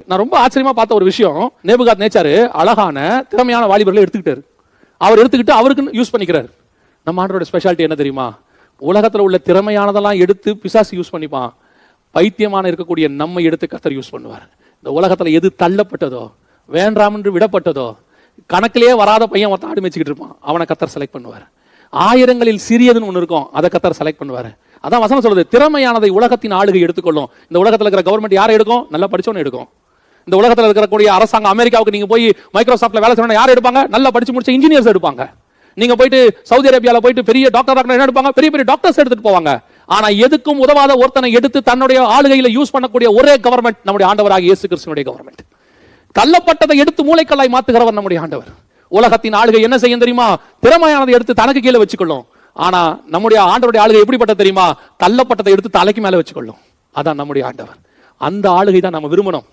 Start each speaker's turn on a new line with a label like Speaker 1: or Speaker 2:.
Speaker 1: நான் ரொம்ப ஆச்சரியமா பார்த்த ஒரு விஷயம், நேபுகாத் நேச்சாரு அழகான திறமையான வாலிபர்களை எடுத்துக்கிட்டாரு. அவர் எடுத்துக்கிட்டு அவருக்கு யூஸ் பண்ணிக்கிறார். நம்ம ஆண்டவரோட ஸ்பெஷாலிட்டி என்ன தெரியுமா? உலகத்துல உள்ள திறமையானதெல்லாம் எடுத்து பிசாசு யூஸ் பண்ணிப்பான். பைத்தியமான இருக்கக்கூடிய நம்ம எடுத்து கர்த்தர் யூஸ் பண்ணுவார். இந்த உலகத்துல எது தள்ளப்பட்டதோ, வேண்டாம் என்று விடப்பட்டதோ, கணக்கிலேயே வராத பையன் ஒருத்தன் ஆடு மேய்ச்சிக்கிட்டு இருப்பான், அவனை கர்த்தர் செலக்ட் பண்ணுவார். ஆயிரங்களில் சிறியதுன்னு ஒன்று இருக்கும், அதை கர்த்தர் செலக்ட் பண்ணுவார். அதான் வசனம் சொல்றது, திறமையானதை உலகத்தின் ஆளுகை எடுத்துக்கொள்ளும். இந்த உலகத்தில் இருக்கிற கவர்மெண்ட் யாரை எடுக்கும்? நல்லா படிச்சவனை எடுக்கும். இந்த உலகத்தில் இருக்கக்கூடிய அரசாங்கம் அமெரிக்காவுக்கு நீங்க போய் மைக்ரோசாஃப்ட்ல வேலை செய்யணும், யார் எடுப்பாங்க? நல்லா படிச்சு முடிச்ச இன்ஜினியர்ஸ் எடுப்பாங்க. நீங்க போயிட்டு சவுதி அரேபியால போயிட்டு பெரிய டாக்டர் என்ன எடுப்பாங்க? பெரிய பெரிய டாக்டர்ஸ் எடுத்துட்டு போவாங்க. ஆனா எதுக்கும் உதவாத ஒருத்தனை எடுத்து தன்னுடைய ஆளுகையில யூஸ் பண்ணக்கூடிய ஒரே கவர்மெண்ட் நம்முடைய ஆண்டவராகிய இயேசு கிறிஸ்துவினுடைய கவர்மெண்ட். தள்ளப்பட்டதை எடுத்து மூளைக்கல்லாய் மாத்துகிறவர் நம்முடைய ஆண்டவர். உலகத்தின் ஆளுகை என்ன செய்யும் தெரியுமா? திறமையானதை எடுத்து தனக்கு கீழே வச்சுக்கொள்ளும். ஆனா நம்முடைய ஆண்டவருடைய ஆளுகை எப்படிப்பட்ட தெரியுமா? தள்ளப்பட்டதை எடுத்து தலைக்கு மேல வச்சுக்கொள்ளும். அதான் நம்முடைய ஆண்டவர். அந்த ஆளுகை தான் நம்ம விரும்பணும்.